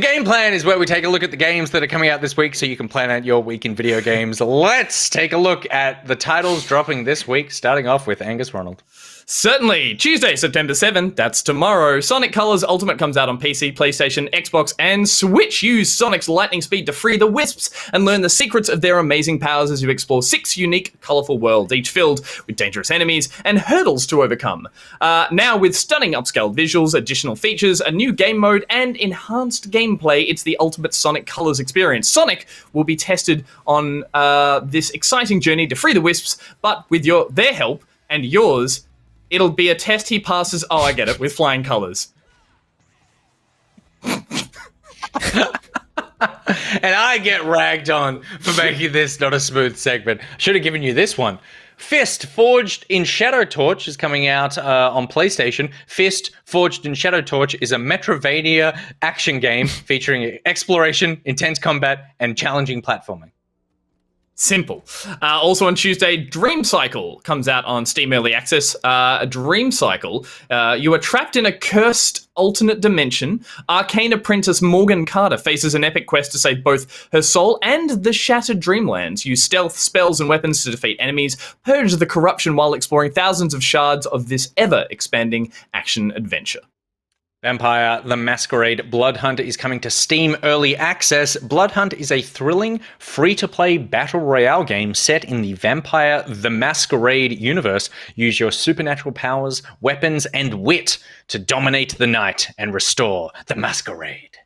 The Game Plan is where we take a look at the games that are coming out this week so you can plan out your week in video games. Let's take a look at the titles dropping this week, starting off with Angus Ronald. Certainly. Tuesday, September 7th, that's tomorrow. Sonic Colors Ultimate comes out on PC, PlayStation, Xbox, and Switch. Use Sonic's lightning speed to free the Wisps and learn the secrets of their amazing powers as you explore 6 unique, colourful worlds, each filled with dangerous enemies and hurdles to overcome. Now, with stunning upscaled visuals, additional features, a new game mode, and enhanced gameplay, it's the ultimate Sonic Colors experience. Sonic will be tested on this exciting journey to free the Wisps, but with their help and yours, it'll be a test he passes, I get it, with flying colours. And I get ragged on for making this not a smooth segment. Should have given you this one. Fist Forged in Shadow Torch is coming out on PlayStation. Fist Forged in Shadow Torch is a Metroidvania action game featuring exploration, intense combat, and challenging platforming. Simple. Also on Tuesday, Dream Cycle comes out on Steam Early Access. Dream Cycle, you are trapped in a cursed alternate dimension. Arcane apprentice Morgan Carter faces an epic quest to save both her soul and the shattered dreamlands. Use stealth, spells, and weapons to defeat enemies. Purge the corruption while exploring thousands of shards of this ever-expanding action adventure. Vampire the Masquerade Blood Hunt is coming to Steam Early Access. Blood Hunt is a thrilling, free-to-play battle royale game set in the Vampire the Masquerade universe. Use your supernatural powers, weapons, and wit to dominate the night and restore the masquerade.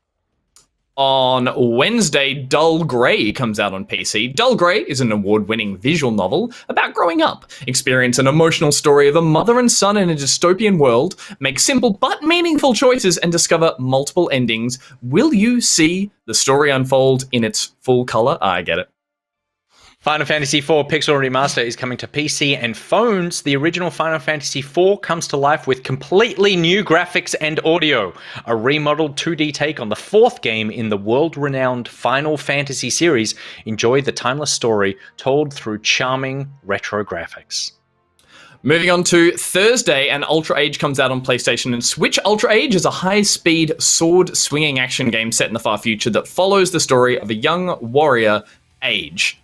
On Wednesday, Dull Grey comes out on PC. Dull Grey is an award-winning visual novel about growing up. Experience an emotional story of a mother and son in a dystopian world, make simple but meaningful choices, and discover multiple endings. Will you see the story unfold in its full color? I get it. Final Fantasy IV Pixel Remaster is coming to PC and phones. The original Final Fantasy IV comes to life with completely new graphics and audio. A remodeled 2D take on the fourth game in the world-renowned Final Fantasy series. Enjoy the timeless story told through charming retro graphics. Moving on to Thursday, and Ultra Age comes out on PlayStation and Switch. Ultra Age is a high-speed, sword-swinging action game set in the far future that follows the story of a young warrior, Age.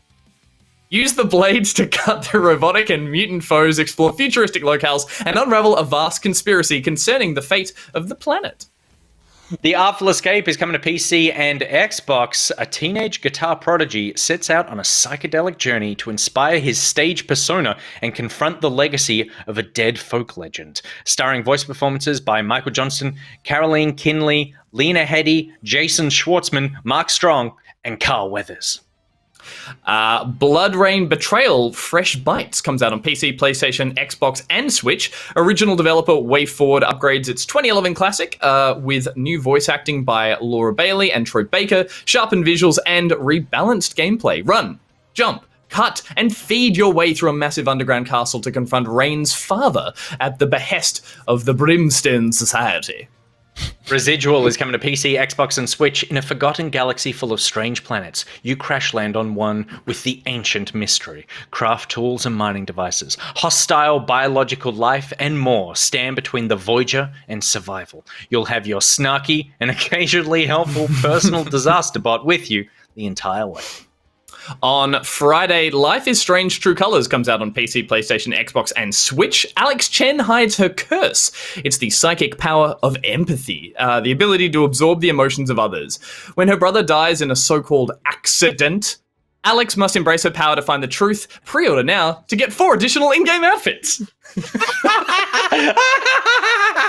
Use the blades to cut their robotic and mutant foes, explore futuristic locales, and unravel a vast conspiracy concerning the fate of the planet. The Artful Escape is coming to PC and Xbox. A teenage guitar prodigy sets out on a psychedelic journey to inspire his stage persona and confront the legacy of a dead folk legend. Starring voice performances by Michael Johnston, Caroline Kinley, Lena Headey, Jason Schwartzman, Mark Strong, and Carl Weathers. Blood Rain Betrayal Fresh Bites comes out on PC, PlayStation, Xbox, and Switch. Original developer WayForward upgrades its 2011 classic with new voice acting by Laura Bailey and Troy Baker, sharpened visuals, and rebalanced gameplay. Run, jump, cut, and feed your way through a massive underground castle to confront Rain's father at the behest of the Brimstone Society. Residual is coming to PC, Xbox, and Switch. In a forgotten galaxy full of strange planets, you crash land on one with the ancient mystery. Craft tools and mining devices. Hostile biological life and more stand between the Voyager and survival. You'll have your snarky and occasionally helpful personal disaster bot with you the entire way. On Friday, Life is Strange True Colors comes out on PC, PlayStation, Xbox, and Switch. Alex Chen hides her curse. It's the psychic power of empathy, the ability to absorb the emotions of others. When her brother dies in a so-called accident, Alex must embrace her power to find the truth. Pre-order now to get 4 additional in-game outfits.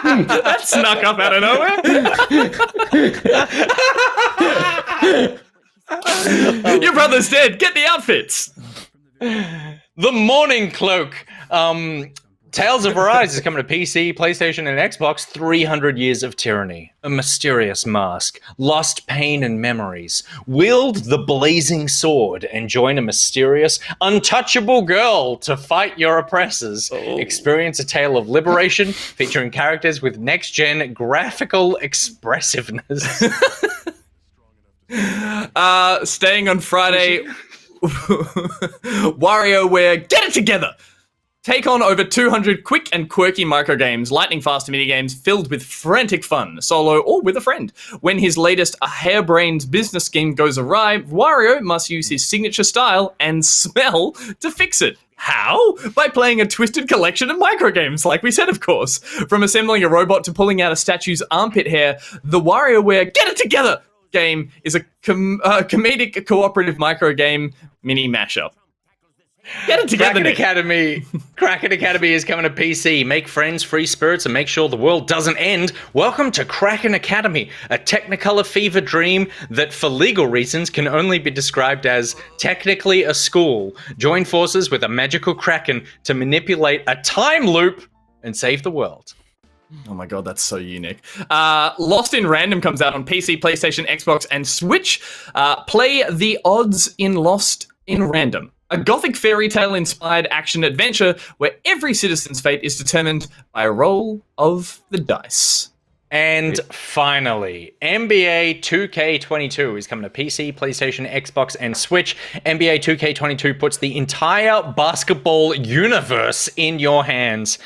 That snuck up out of nowhere. Your brother's dead. Get the outfits. The Morning Cloak. Tales of Arise is coming to PC, PlayStation, and Xbox. 300 Years of Tyranny. A mysterious mask. Lost pain and memories. Wield the blazing sword and join a mysterious, untouchable girl to fight your oppressors. Experience a tale of liberation featuring characters with next-gen graphical expressiveness. Staying on Friday, WarioWare, get it together! take on over 200 quick and quirky microgames, lightning-fast minigames filled with frantic fun, solo or with a friend. When his latest harebrained business scheme goes awry, Wario must use his signature style and smell to fix it. How? By playing a twisted collection of microgames, like we said, of course. From assembling a robot to pulling out a statue's armpit hair, the WarioWare Get It Together game is a comedic cooperative microgame mini mashup. Get it together, Kraken Nick. Academy. Kraken Academy is coming to PC. Make friends, free spirits, and make sure the world doesn't end. Welcome to Kraken Academy, a Technicolor fever dream that, for legal reasons, can only be described as technically a school. Join forces with a magical kraken to manipulate a time loop and save the world. Oh my god, that's so unique. Lost in Random comes out on PC, PlayStation, Xbox, and Switch. Play the odds in Lost in Random. A gothic fairy tale inspired action adventure where every citizen's fate is determined by a roll of the dice. And finally, NBA 2K22 is coming to PC, PlayStation, Xbox, and Switch. NBA 2K22 puts the entire basketball universe in your hands.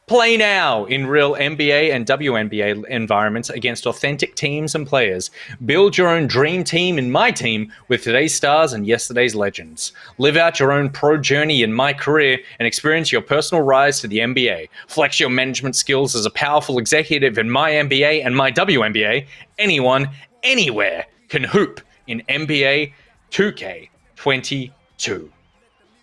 Play now in real NBA and WNBA environments against authentic teams and players. Build your own dream team in my team with today's stars and yesterday's legends. Live out your own pro journey in my career and experience your personal rise to the NBA. Flex your management skills as a powerful executive in my NBA and my WNBA. Anyone, anywhere can hoop in NBA 2K22.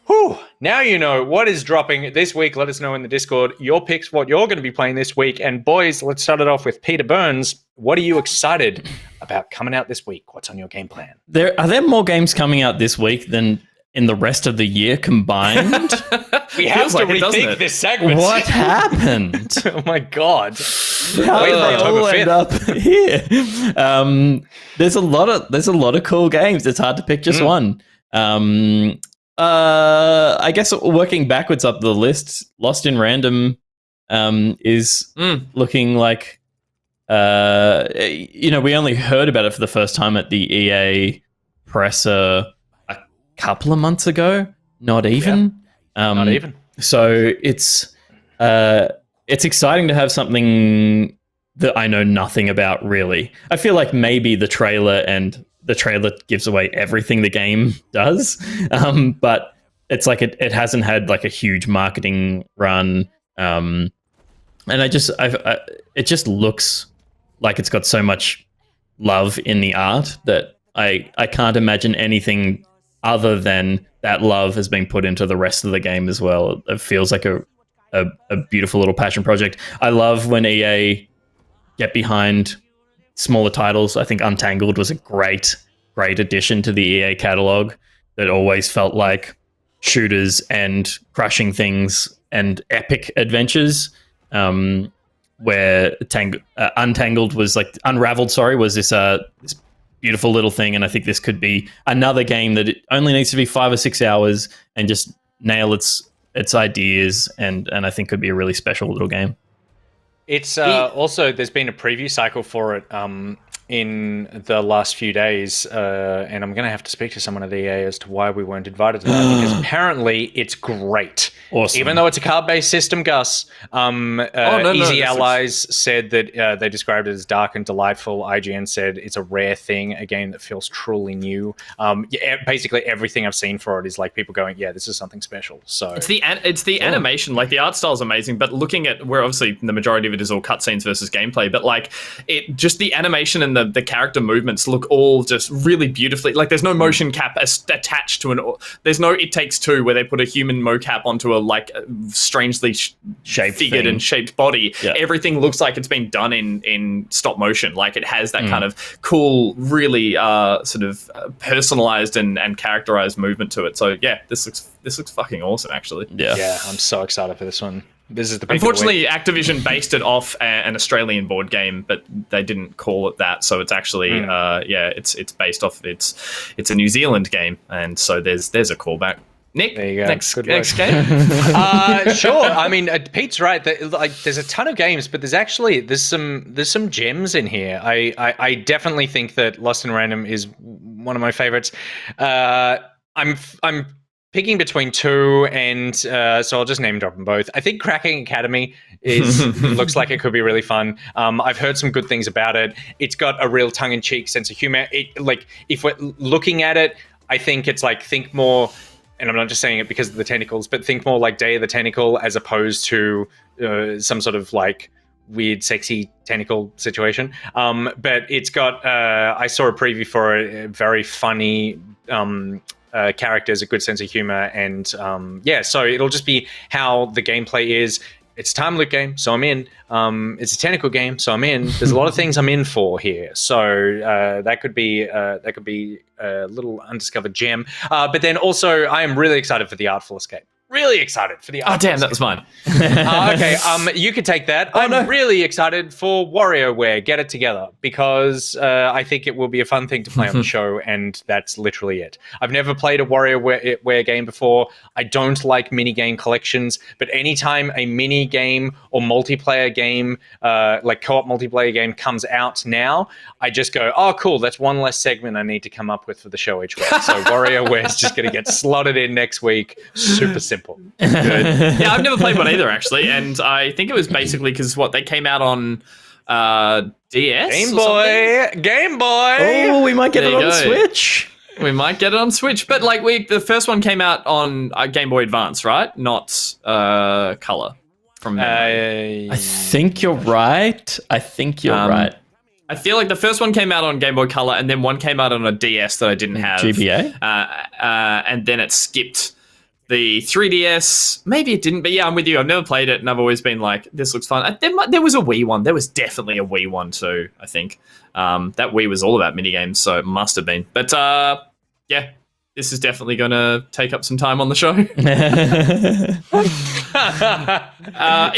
Whew, now you know what is dropping this week. Let us know in the Discord your picks, what you're going to be playing this week. And boys, let's start it off with Peter Burns. What are you excited about coming out this week? What's on your game plan? Are there more games coming out this week than in the rest of the year combined? We have to rethink this segment. What happened? Oh my god. How Wait did for they October all 5th. end up here? There's a lot of cool games. It's hard to pick just one. I guess working backwards up the list, Lost in Random is looking like we only heard about it for the first time at the EA presser a couple of months ago. Not even. Not even. So it's exciting to have something that I know nothing about, really. I feel like maybe the trailer gives away everything the game does, but it's like it hasn't had like a huge marketing run, and it just looks like it's got so much love in the art that I can't imagine anything other than that love has been put into the rest of the game as well. It feels like a beautiful little passion project. I love when EA get behind smaller titles. I think Untangled was a great addition to the EA catalog that always felt like shooters and crushing things and epic adventures, where Untangled was like Unraveled, was this beautiful little thing. And I think this could be another game that it only needs to be 5 or 6 hours and just nail its ideas, and I think could be a really special little game. It's also, there's been a preview cycle for it in the last few days, and I'm going to have to speak to someone at EA as to why we weren't invited to that, because apparently it's great. Awesome. Even though it's a card-based system, Gus. Easy Allies said that they described it as dark and delightful. IGN said it's a rare thing, a game that feels truly new. Basically everything I've seen for it is like people going, yeah, this is something special. So it's the animation, like the art style is amazing, but looking at where obviously the majority of it is all cutscenes versus gameplay, but like it just the animation and the character movements look all just really beautifully. Like there's no motion cap attached to there's no It Takes Two where they put a human mocap onto a strangely shaped figured thing. and shaped body. Yeah. Everything looks like it's been done in stop motion. Like it has that kind of cool, really sort of personalized and characterized movement to it. So yeah, this looks fucking awesome, actually. yeah, I'm so excited for this one. This is the pick of the Unfortunately, week. Activision based it off an Australian board game, but they didn't call it that. So it's actually, it's based off. It's a New Zealand game, and so there's a callback. Nick, There you go. next Good work. game. Sure. I mean, Pete's right. There's a ton of games, but there's some gems in here. I definitely think that Lost in Random is one of my favorites. I'm picking between two, and so I'll just name drop them both. I think Cracking Academy looks like it could be really fun. I've heard some good things about it. It's got a real tongue-in-cheek sense of humor. If we're looking at it, I think it's like, think more, and I'm not just saying it because of the tentacles, but think more like Day of the Tentacle as opposed to some sort of like weird, sexy tentacle situation. But it's got, I saw a preview for a very funny characters, a good sense of humor, and so it'll just be how the gameplay is. It's a time loop game, so I'm in. It's a tentacle game, so I'm in. There's a lot of things I'm in for here, so that could be a little undiscovered gem. But then also, I am really excited for the Artful Escape. Really excited for the Artful damn, Escape. that was mine. Okay, you could take that. I'm really excited for WarioWare. Get it together, because I think it will be a fun thing to play on the show, and that's literally it. I've never played a WarioWare game before. I don't like mini game collections, but anytime a mini game or multiplayer game, like co-op multiplayer game, comes out now, I just go, oh, cool, that's one less segment I need to come up with for the show each week. So WarioWare is just going to get slotted in next week. Super simple. Good. Yeah, I've never played one either, actually, and I think it was basically because they came out on DS, Game Boy. Oh, we might get There it you on go. Switch. We might get it on Switch, but like the first one came out on Game Boy Advance, right? Not color. From memory. I think you're right. I feel like the first one came out on Game Boy Color, and then one came out on a DS that I didn't have. GBA? And then it skipped the 3DS. Maybe it didn't, but yeah, I'm with you. I've never played it, and I've always been like, this looks fun. There was a Wii one. There was definitely a Wii one too, I think. That Wii was all about minigames, so it must have been. But yeah, this is definitely going to take up some time on the show. In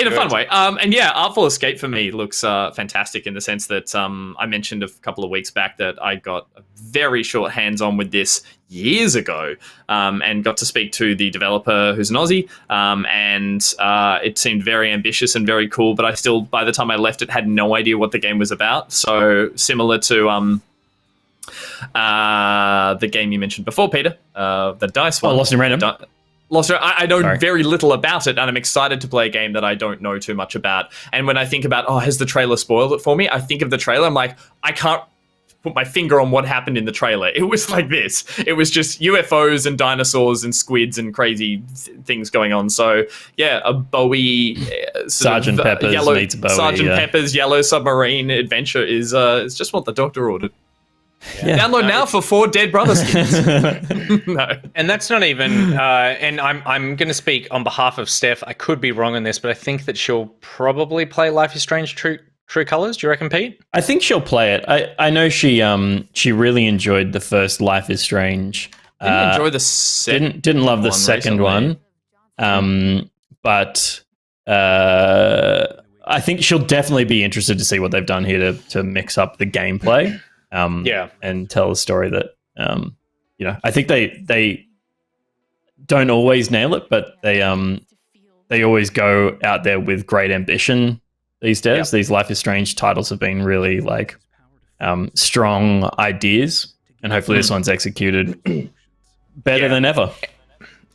a fun way. And yeah, Artful Escape for me looks fantastic in the sense that I mentioned a couple of weeks back that I got very short hands-on with this years ago, and got to speak to the developer, who's an Aussie, and it seemed very ambitious and very cool, but I still, by the time I left it, had no idea what the game was about. So similar to the game you mentioned before, Peter, the dice one. Lost in Random. I know very little about it, and I'm excited to play a game that I don't know too much about. And when I think about, has the trailer spoiled it for me? I think of the trailer, I'm like, I can't put my finger on what happened in the trailer. It was like this. It was just UFOs and dinosaurs and squids and crazy things going on. So yeah, a Bowie Sergeant Pepper's meets Bowie. Sergeant Pepper's Yellow Submarine adventure is just what the doctor ordered. Yeah. Download now for 4 Dead Brothers skins. No. And that's not even, and I'm going to speak on behalf of Steph. I could be wrong on this, but I think that she'll probably play Life is Strange True Colors. Do you reckon, Pete? I think she'll play it. I know she really enjoyed the first Life is Strange. Didn't enjoy the second. Didn't love the second recently. one. But I think she'll definitely be interested to see what they've done here to mix up the gameplay. And tell a story that I think they don't always nail it, but they always go out there with great ambition these days. Yep. These Life is Strange titles have been really like strong ideas, and hopefully this one's executed better than ever.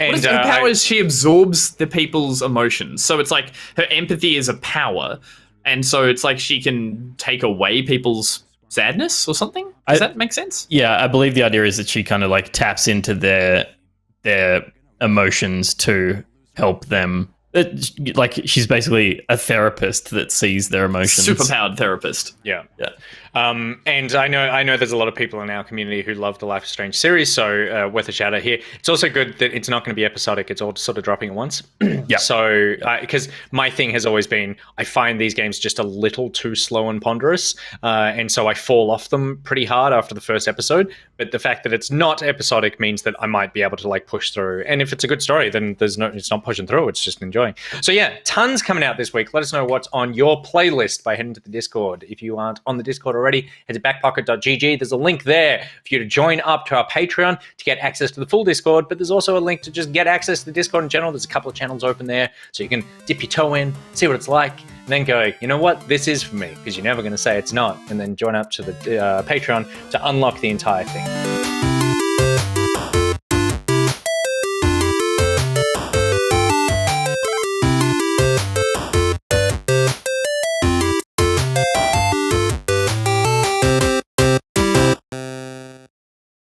And her power is she absorbs the people's emotions, so it's like her empathy is a power, and so it's like she can take away people's sadness or something. Does that make sense? Yeah, I believe the idea is that she kind of like taps into their emotions to help them. Like she's basically a therapist that sees their emotions. Superpowered therapist. Yeah. And I know there's a lot of people in our community who love the Life is Strange series, so worth a shout out here. It's also good that it's not going to be episodic. It's all sort of dropping at once. Yeah. So, because my thing has always been, I find these games just a little too slow and ponderous, and so I fall off them pretty hard after the first episode. But the fact that it's not episodic means that I might be able to like push through. And if it's a good story, then it's not pushing through. It's just enjoying. So yeah, tons coming out this week. Let us know what's on your playlist by heading to the Discord. If you aren't on the Discord already, head to backpocket.gg. There's a link there for you to join up to our Patreon to get access to the full Discord, but there's also a link to just get access to the Discord in general. There's a couple of channels open there, so you can dip your toe in, see what it's like, and then go, you know what, this is for me, because you're never going to say it's not, and then join up to the Patreon to unlock the entire thing.